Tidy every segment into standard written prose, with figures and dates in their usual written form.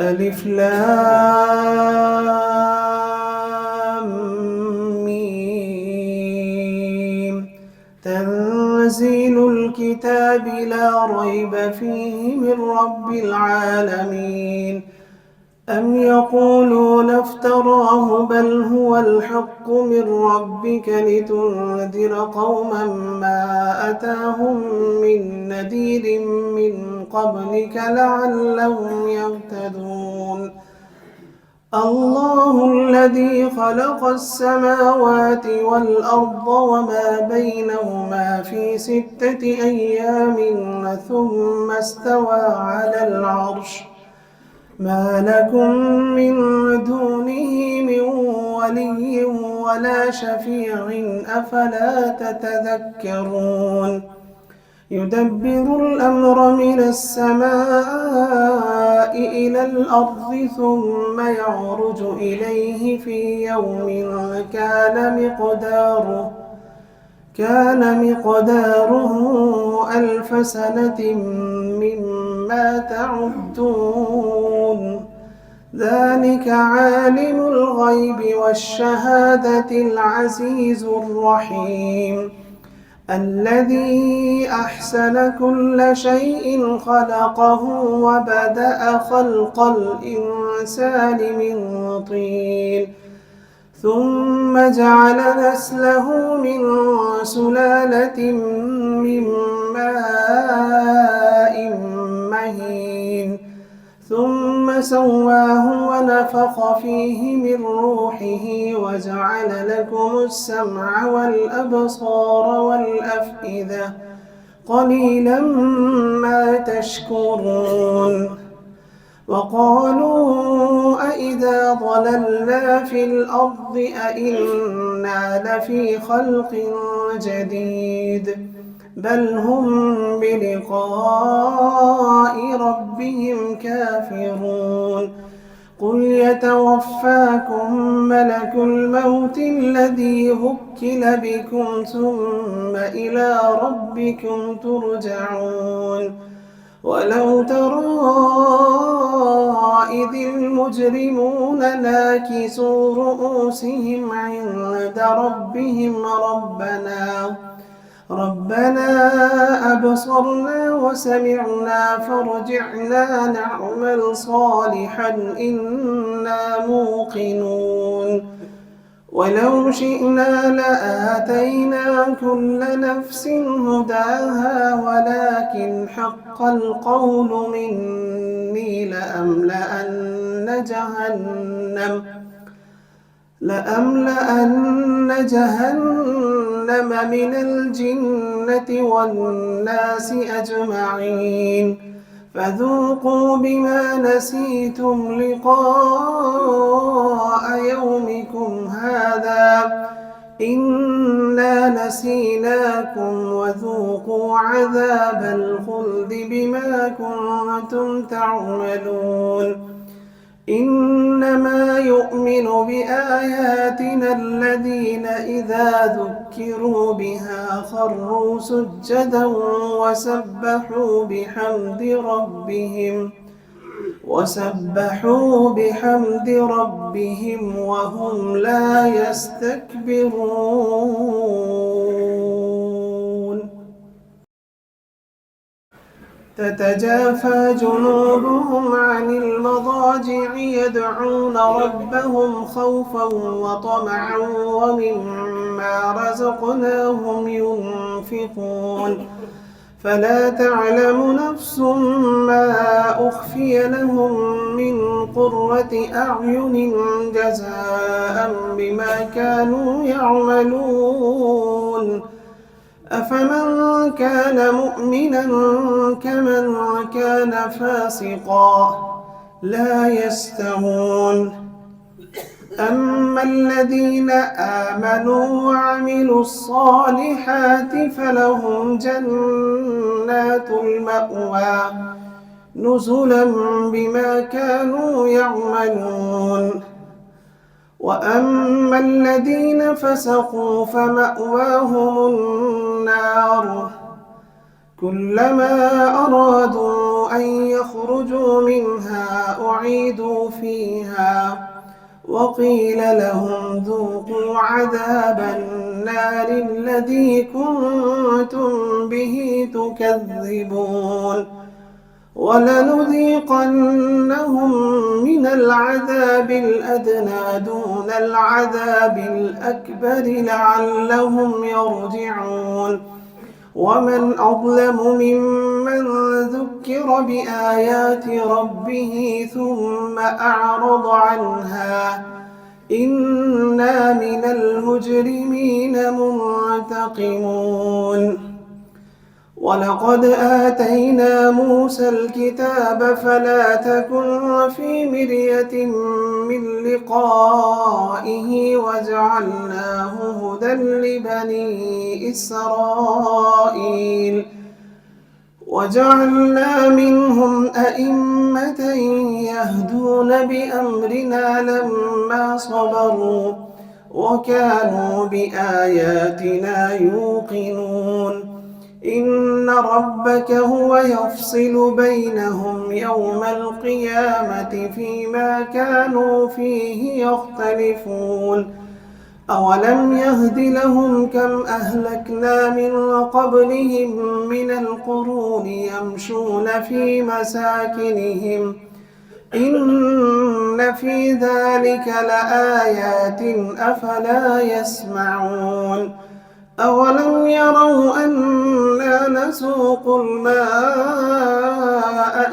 ألف لام ميم. تنزيل الكتاب لا ريب فيه من رب العالمين. أم يقولون افتراه بل هو الحق من ربك لتنذر قوما ما أتاهم من نذير من قبلك لعلهم يهتدون. الله الذي خلق السماوات والأرض وما بينهما في 6 أيام ثم استوى على العرش. ما لكم من دونه من ولي ولا شفيع أفلا تتذكرون. يدبر الأمر من السماء إلى الأرض ثم يعرج إليه في يوم كان مقداره 1000 سنة مما تعدون. ذلك عالم الغيب والشهادة العزيز الرحيم. الذي أحسن كل شيء خلقه وبدأ خلق الإنسان من طين ثم جعل نسله من سلالة من ماء مهين ثم سواه ونفخ فيه من روحه وجعل لكم السمع والأبصار والأفئدة قليلا ما تشكرون. وقالوا أإذا ضللنا في الأرض أإنا لفي خلق جديد بل هم بلقاء ربهم كافرون. قل يتوفاكم ملك الموت الذي وكل بكم ثم إلى ربكم ترجعون. ولو ترى إذ المجرمون ناكسوا رؤوسهم عند ربهم ربنا أبصرنا وسمعنا فارجعنا نعمل صالحا إنا موقنون. ولو شئنا لآتينا كل نفس هداها ولكن حق القول مني لأملأن جهنم من الجنة والناس أجمعين. فذوقوا بما نسيتم لقاء يومكم هذا إنا نسيناكم وذوقوا عذاب الخلد بما كنتم تعملون. إنما يؤمن بآياتنا الذين إذا ذكروا بها خروا سجدا وسبحوا بحمد ربهم وهم لا يستكبرون. تتجافى جنوبهم عن المضاجع يدعون ربهم خوفا وطمعا ومما رزقناهم ينفقون. فلا تعلم نفس ما أخفي لهم من قرة أعين جزاء بما كانوا يعملون. أفمن كان مؤمنا كمن كان فاسقا لا يستوون. أما الذين آمنوا وعملوا الصالحات فلهم جنات المأوى نزلا بما كانوا يعملون. وأما الذين فسقوا فمأواهم النار كلما أرادوا أن يخرجوا منها أعيدوا فيها وقيل لهم ذوقوا عذاب النار الذي كنتم به تكذبون ولنذيقنهم من العذاب الأدنى دون العذاب الأكبر لعلهم يرجعون ومن أظلم ممن ذكر بآيات ربه ثم أعرض عنها إنا من المجرمين منتقمون ولقد آتينا موسى الكتاب فلا تكن في مرية من لقائه وجعلناه هدى لبني إسرائيل وجعلنا منهم أئمة يهدون بأمرنا لما صبروا وكانوا بآياتنا يوقنون إن ربك هو يفصل بينهم يوم القيامة فيما كانوا فيه يختلفون أولم يهد لهم كم أهلكنا من قبلهم من القرون يمشون في مساكنهم إن في ذلك لآيات أفلا يسمعون أولم يروا أنا نسوق الماء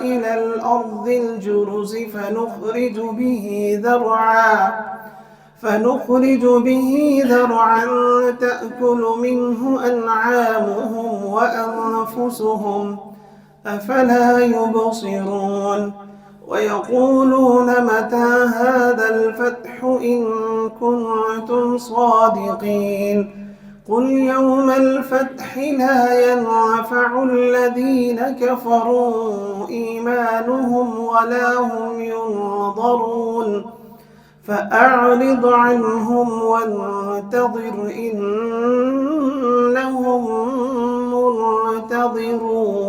إلى الأرض الجرز فنخرج به ذرعا تأكل منه أنعامهم وأنفسهم أفلا يبصرون ويقولون متى هذا الفتح إن كنتم صادقين قل يوم الفتح لا ينفع الذين كفروا إيمانهم ولا هم ينظرون فأعرض عنهم وانتظر إنهم منتظرون